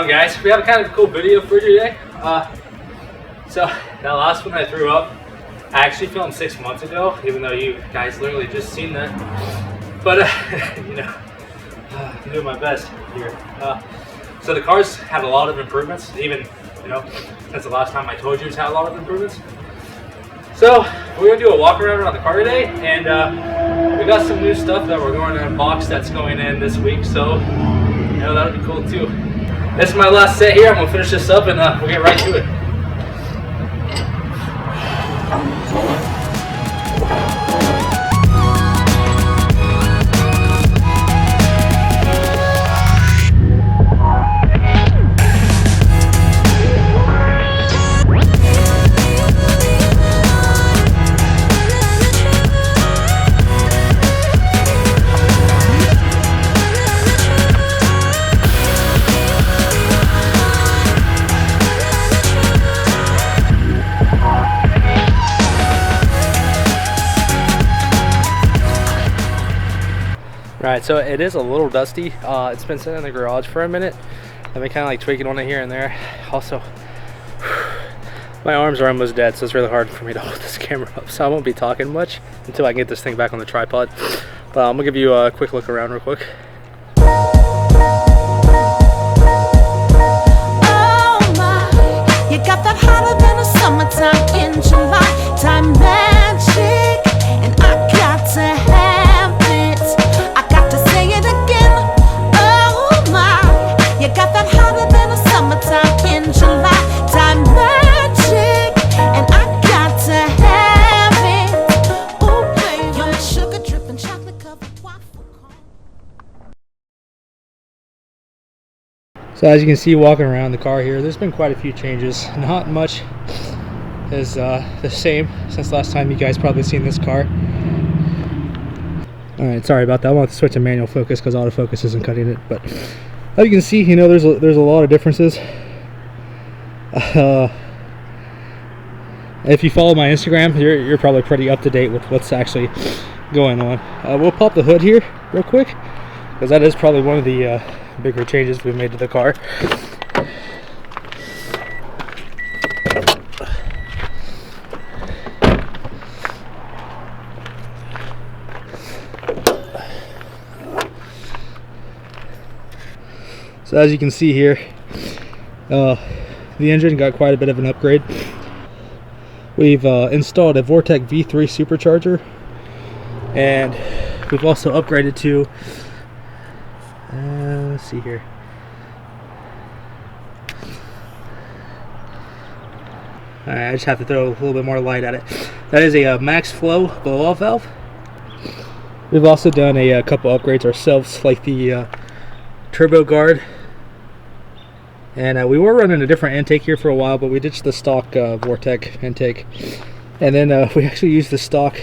on, guys? We have a kind of cool video for you today. So that last one I threw up, I actually filmed 6 months ago, even though you guys literally just seen that. But you know, I'm doing my best here. So the car's had a lot of improvements, even since the last time I told you it's had a lot of improvements. So we're gonna do a walk around on the car today, and we got some new stuff that we're going to unbox that's going in this week. So that'll be cool too. This is my last set here. I'm gonna finish this up and we'll get right to it. Alright, so it is a little dusty. It's been sitting in the garage for a minute. I've been kind of like tweaking on it here and there. Also, my arms are almost dead, so it's really hard for me to hold this camera up. So I won't be talking much until I can get this thing back on the tripod. But I'm gonna give you a quick look around real quick. Oh my, you got that hotter than a summertime in July. Time magic, and I got to have it. I got to say it again. Oh my, you got that hotter than a summertime in July. Time magic, and I got to have it. Oh baby, you're my sugar dripping chocolate covered waffle cone. So as you can see, walking around the car here, there's been quite a few changes. Not much is the same since last time you guys probably seen this car. Alright, sorry about that. I want to switch to manual focus because autofocus isn't cutting it. But as you can see, there's a lot of differences. If you follow my Instagram, you're probably pretty up to date with what's actually going on. We'll pop the hood here real quick because that is probably one of the bigger changes we've made to the car. So as you can see here, the engine got quite a bit of an upgrade. We've installed a Vortec V3 supercharger, and we've also upgraded to let's see here. Alright, I just have to throw a little bit more light at it. That is a max flow blow-off valve. We've also done a couple upgrades ourselves, like the turbo guard, and we were running a different intake here for a while, but we ditched the stock Vortec intake, and then we actually used the stock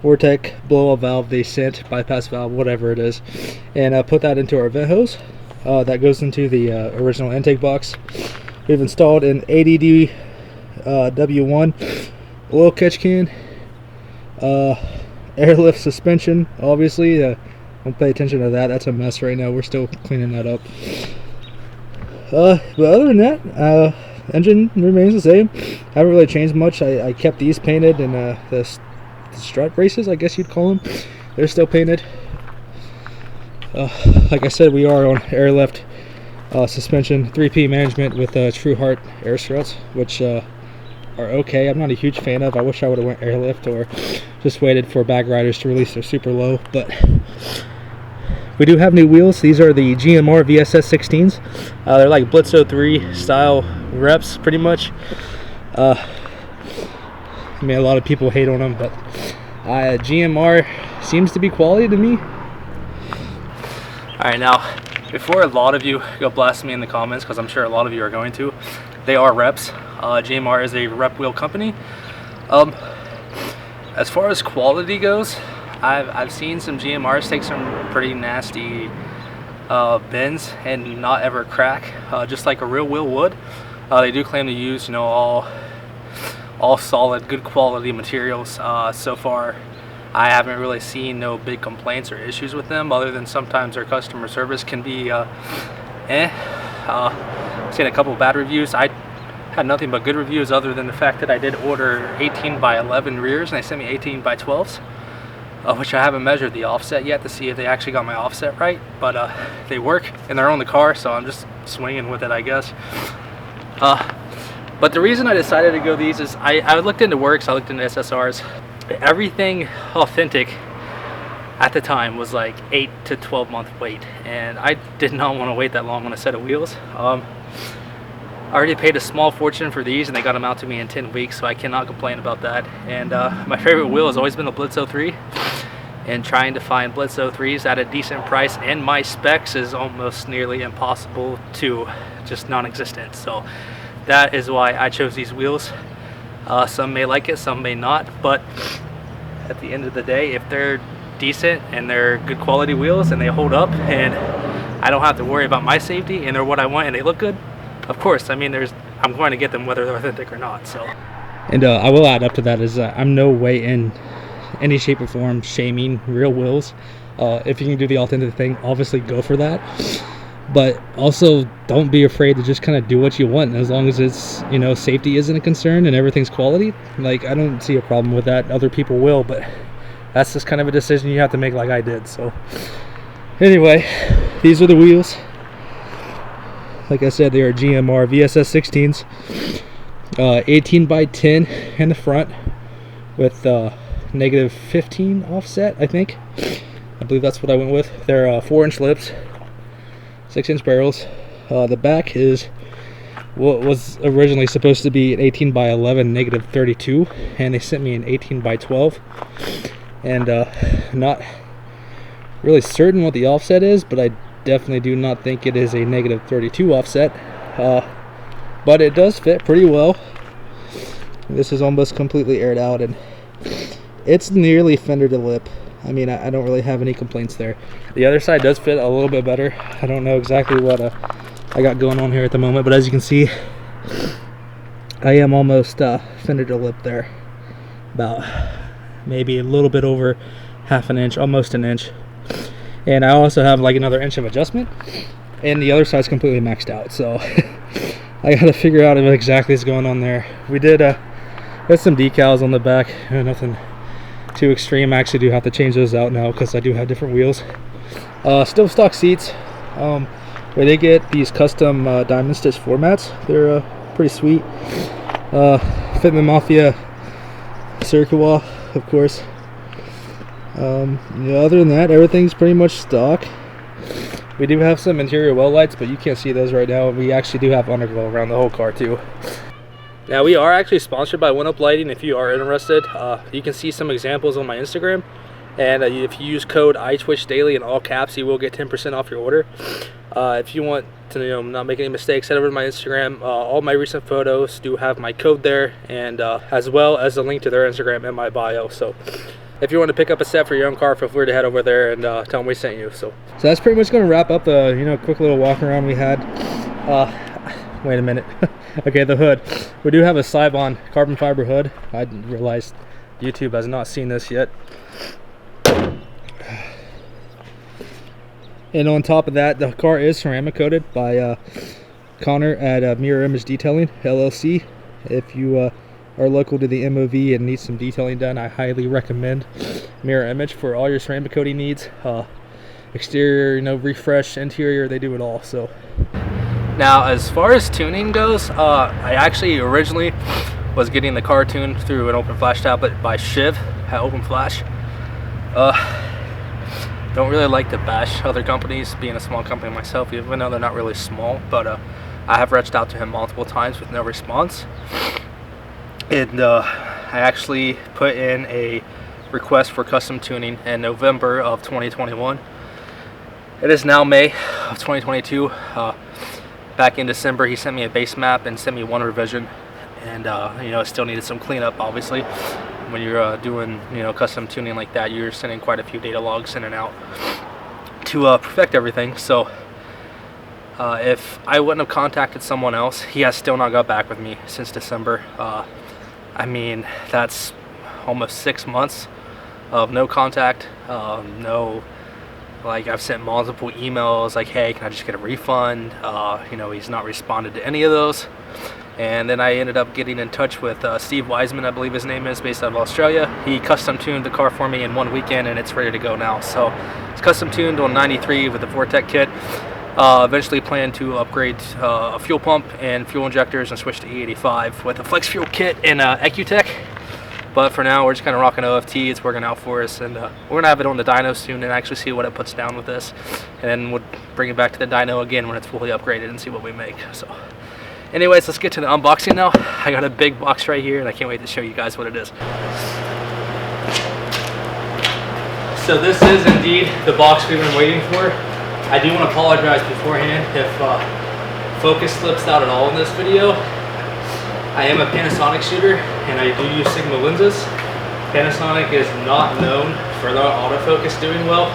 Vortec blow-off valve they sent, bypass valve, whatever it is, and put that into our vent hose that goes into the original intake box. We've installed an ADD W1 oil catch can, airlift suspension, obviously. Don't pay attention to that. That's a mess right now. We're still cleaning that up. But other than that, engine remains the same. Haven't really changed much. I kept these painted, and the strut braces, I guess you'd call them, they're still painted. Like I said, we are on airlift suspension, 3P management with True Heart air struts, which are okay. I'm not a huge fan of. I wish I would have went airlift or just waited for bag riders to release their super low, but we do have new wheels. These are the GMR VSS 16s. They're like Blitzo 3 style reps, pretty much. I mean, a lot of people hate on them, but GMR seems to be quality to me. Alright, now, before a lot of you go blast me in the comments, because I'm sure a lot of you are going to, they are reps. GMR is a rep wheel company. As far as quality goes, I've seen some GMRs take some pretty nasty bends and not ever crack, just like a real wheel would. They do claim to use, all solid, good quality materials. So far, I haven't really seen no big complaints or issues with them, other than sometimes their customer service can be I've seen a couple bad reviews. I had nothing but good reviews, other than the fact that I did order 18 by 11 rears and they sent me 18 by 12s, which I haven't measured the offset yet to see if they actually got my offset right, but they work and they're on the car, so I'm just swinging with it, I guess. But the reason I decided to go these is I looked into Works, I looked into SSRs. Everything authentic at the time was like 8 to 12 month wait, and I did not want to wait that long on a set of wheels. I already paid a small fortune for these and they got them out to me in 10 weeks, so I cannot complain about that. And my favorite wheel has always been the Blitz 03, and trying to find Blitz 03s at a decent price and my specs is almost nearly impossible to just non-existent. So that is why I chose these wheels. Some may like it, some may not, but at the end of the day, if they're decent and they're good quality wheels and they hold up and I don't have to worry about my safety and they're what I want and they look good, of course, I mean, I'm going to get them whether they're authentic or not. So, and I will add up to that is I'm no way in any shape or form shaming real wheels. If you can do the authentic thing, obviously go for that, but also don't be afraid to just kind of do what you want, as long as it's, you know, safety isn't a concern and everything's quality. Like, I don't see a problem with that. Other people will, but that's just kind of a decision you have to make, like I did. So anyway, these are the wheels. Like I said, they are GMR VSS 16s, 18 by 10 in the front with negative 15 offset, I think. I believe that's what I went with. They're 4-inch lips, 6-inch barrels. The back is what was originally supposed to be an 18 by 11 negative 32, and they sent me an 18 by 12. And not really certain what the offset is, but I definitely do not think it is a negative 32 offset. But it does fit pretty well. This is almost completely aired out and it's nearly fender to lip. I mean, I don't really have any complaints there. The other side does fit a little bit better. I don't know exactly what I got going on here at the moment, but as you can see, I am almost fender to lip there. About maybe a little bit over half an inch, almost an inch. And I also have like another inch of adjustment, and the other side's completely maxed out, so I gotta figure out what exactly is going on there. We did there's some decals on the back, nothing too extreme. I actually do have to change those out now because I do have different wheels. Still stock seats, where they get these custom diamond stitch floor mats. They're pretty sweet. Fitment Mafia Circuit, of course. Yeah, other than that, everything's pretty much stock. We do have some interior well lights, but you can't see those right now. We actually do have underglow around the whole car too. Now, we are actually sponsored by Up Lighting. If you are interested, you can see some examples on my Instagram, and if you use code iTwitchDaily in all caps, you will get 10% off your order. If you want to not make any mistakes, head over to my Instagram. All my recent photos do have my code there, and as well as a link to their Instagram in my bio. So if you want to pick up a set for your own car, feel free to head over there and tell them we sent you. So that's pretty much going to wrap up the quick little walk around we had. Wait a minute. Okay, the hood. We do have a Sibon carbon fiber hood. I realized YouTube has not seen this yet. And on top of that, the car is ceramic coated by Connor at Mirror Image Detailing LLC. If you are local to the MOV and need some detailing done, I highly recommend Mirror Image for all your ceramic coating needs. Exterior, refresh, interior, they do it all. So now, as far as tuning goes, I actually originally was getting the car tuned through an open flash tablet by Shiv at Open Flash. Don't really like to bash other companies, being a small company myself, even though they're not really small, but I have reached out to him multiple times with no response. And I actually put in a request for custom tuning in November of 2021. It is now May of 2022. Back in December, he sent me a base map and sent me one revision, and it still needed some cleanup. Obviously, when you're doing custom tuning like that, you're sending quite a few data logs in and out to perfect everything. So if I wouldn't have contacted someone else, he has still not got back with me since December. I mean, that's almost 6 months of no contact, no Like, I've sent multiple emails like, hey, can I just get a refund? You know, he's not responded to any of those. And then I ended up getting in touch with Steve Wiseman, I believe his name is, based out of Australia. He custom tuned the car for me in 1 weekend, and it's ready to go now. So it's custom tuned on 93 with the Vortec kit. Eventually plan to upgrade a fuel pump and fuel injectors and switch to E85 with a flex fuel kit and Ecutech. But for now, we're just kind of rocking OFT. It's working out for us, and we're going to have it on the dyno soon and actually see what it puts down with this. And then we'll bring it back to the dyno again when it's fully upgraded and see what we make. So anyways, let's get to the unboxing now. I got a big box right here, and I can't wait to show you guys what it is. So this is indeed the box we've been waiting for. I do want to apologize beforehand if focus slips out at all in this video. I am a Panasonic shooter, and I do use Sigma lenses. Panasonic is not known for their autofocus doing well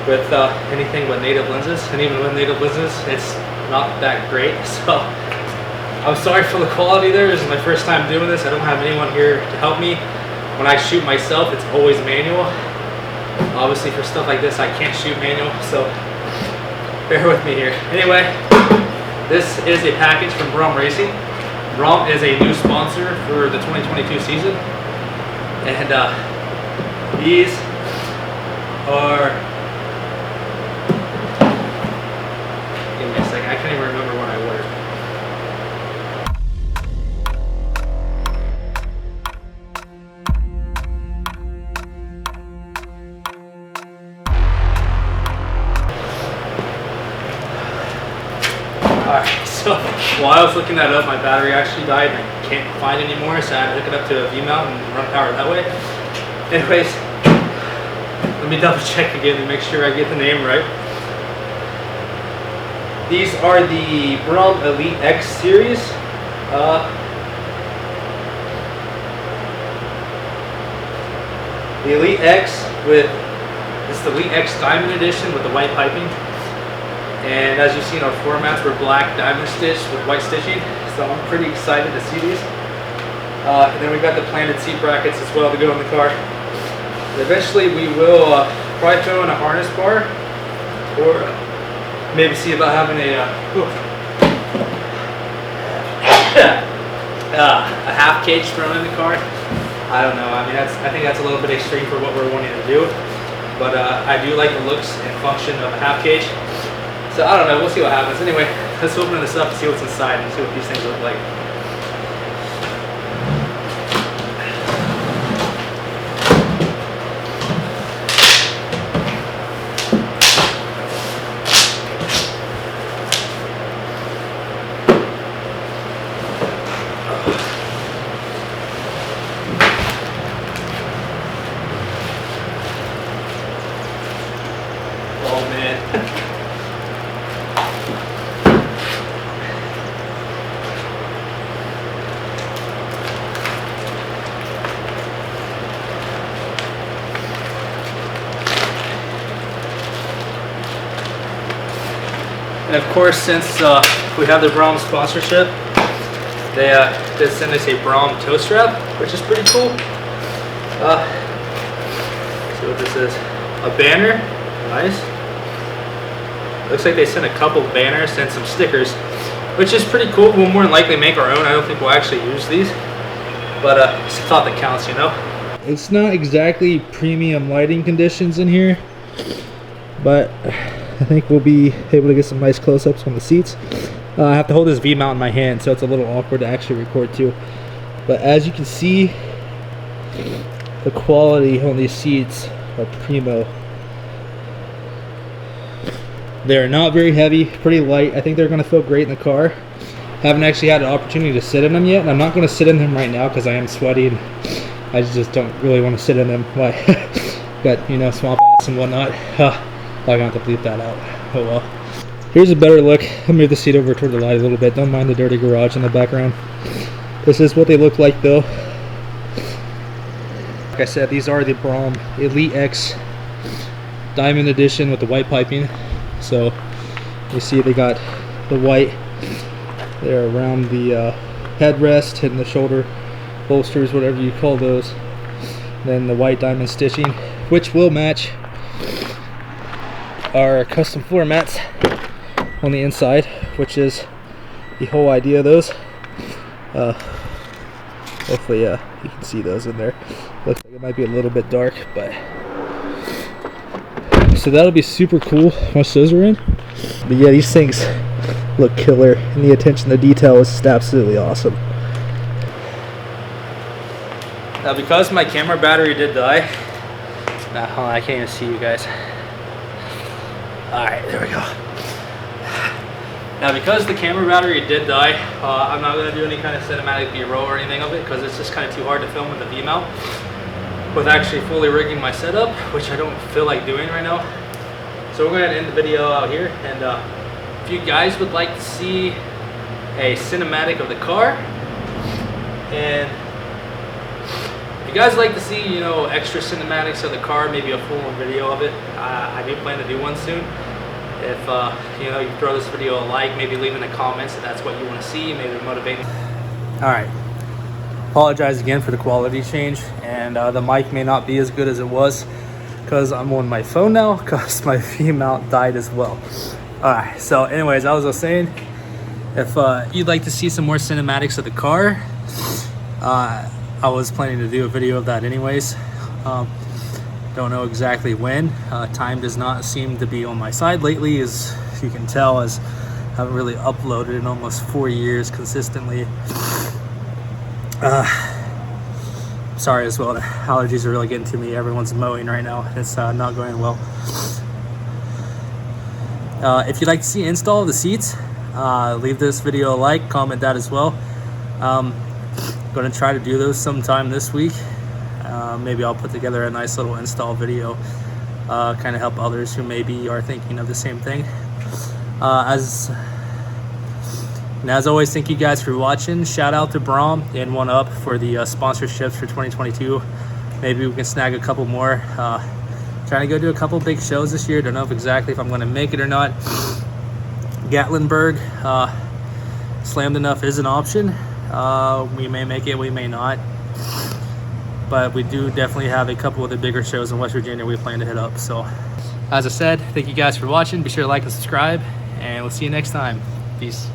with anything but native lenses, and even with native lenses, it's not that great. So I'm sorry for the quality there. This is my first time doing this. I don't have anyone here to help me. When I shoot myself, it's always manual. Obviously for stuff like this, I can't shoot manual, so bear with me here. Anyway, this is a package from Braum Racing. Braum is a new sponsor for the 2022 season, and these are, give me a second, I can't even remember what I ordered. Alright, so while I was looking that up, my battery actually died and I can't find it anymore, so I had to hook it up to a V-mount and run power that way. Anyways, let me double check again to make sure I get the name right. These are the Braum Elite X series. The Elite X it's the Elite X Diamond Edition with the white piping. And as you've seen, our floor mats were black diamond stitched with white stitching, so I'm pretty excited to see these. And then we got the planted seat brackets as well to go in the car. Eventually we will probably throw in a harness bar, or maybe see about having a half cage thrown in the car. I don't know, I mean, I think that's a little bit extreme for what we're wanting to do, but I do like the looks and function of a half cage. So I don't know, we'll see what happens. Anyway, let's open this up and see what's inside and see what these things look like. Oh man. And of course, since we have the Braum sponsorship, they did send us a Braum toe strap, which is pretty cool. See what this is. A banner, nice. Looks like they sent a couple banners and some stickers, which is pretty cool. We'll more than likely make our own. I don't think we'll actually use these, but it's a thought that counts, you know? It's not exactly premium lighting conditions in here, but I think we'll be able to get some nice close-ups on the seats. I have to hold this V-mount in my hand, so it's a little awkward to actually record too. But as you can see, the quality on these seats are primo. They're not very heavy, pretty light. I think they're going to feel great in the car. Haven't actually had an opportunity to sit in them yet, and I'm not going to sit in them right now because I am sweaty and I just don't really want to sit in them. Got, you know, swamp ass and whatnot. I'm going to have to bleep that out. Oh well. Here's a better look. I'll move the seat over toward the light a little bit. Don't mind the dirty garage in the background. This is what they look like though. Like I said, these are the Braum Elite X Diamond Edition with the white piping. So you see they got the white there around the headrest and the shoulder bolsters, whatever you call those. Then the white diamond stitching, which will match are custom floor mats on the inside, which is the whole idea of those. Hopefully you can see those in there. Looks like it might be a little bit dark, but so that'll be super cool once those are in. But yeah, these things look killer, and the attention to detail is just absolutely awesome. Now, because my camera battery did die, hold on, I can't even see you guys. Alright, there we go. Now, because the camera battery did die, I'm not going to do any kind of cinematic B-roll or anything of it, because it's just kind of too hard to film with the V-mount with actually fully rigging my setup, which I don't feel like doing right now. So we're going to end the video out here, and if you guys would like to see a cinematic of the car, and if you guys like to see, you know, extra cinematics of the car, maybe a full video of it, I do plan to do one soon. If you know, you throw this video a like, maybe leave in the comments if that's what you want to see, maybe motivate me. Alright, apologize again for the quality change, and the mic may not be as good as it was because I'm on my phone now because my V-mount died as well. Alright, so anyways, I was saying, if you'd like to see some more cinematics of the car, I was planning to do a video of that anyways. Don't know exactly when. Time does not seem to be on my side lately, as you can tell, as I haven't really uploaded in almost 4 years consistently. Sorry as well, the allergies are really getting to me. Everyone's mowing right now. It's not going well. If you'd like to see install of the seats, leave this video a like, comment that as well. Going to try to do those sometime this week. Maybe I'll put together a nice little install video, kind of help others who maybe are thinking of the same thing. As always, thank you guys for watching. Shout out to Braum and 1UP for the sponsorships for 2022. Maybe we can snag a couple more. Trying to go do a couple big shows this year. Don't know exactly if I'm going to make it or not. Gatlinburg, Slammed Enough is an option. We may make it, we may not. But we do definitely have a couple of the bigger shows in West Virginia we plan to hit up. So, as I said, thank you guys for watching. Be sure to like and subscribe, and we'll see you next time. Peace.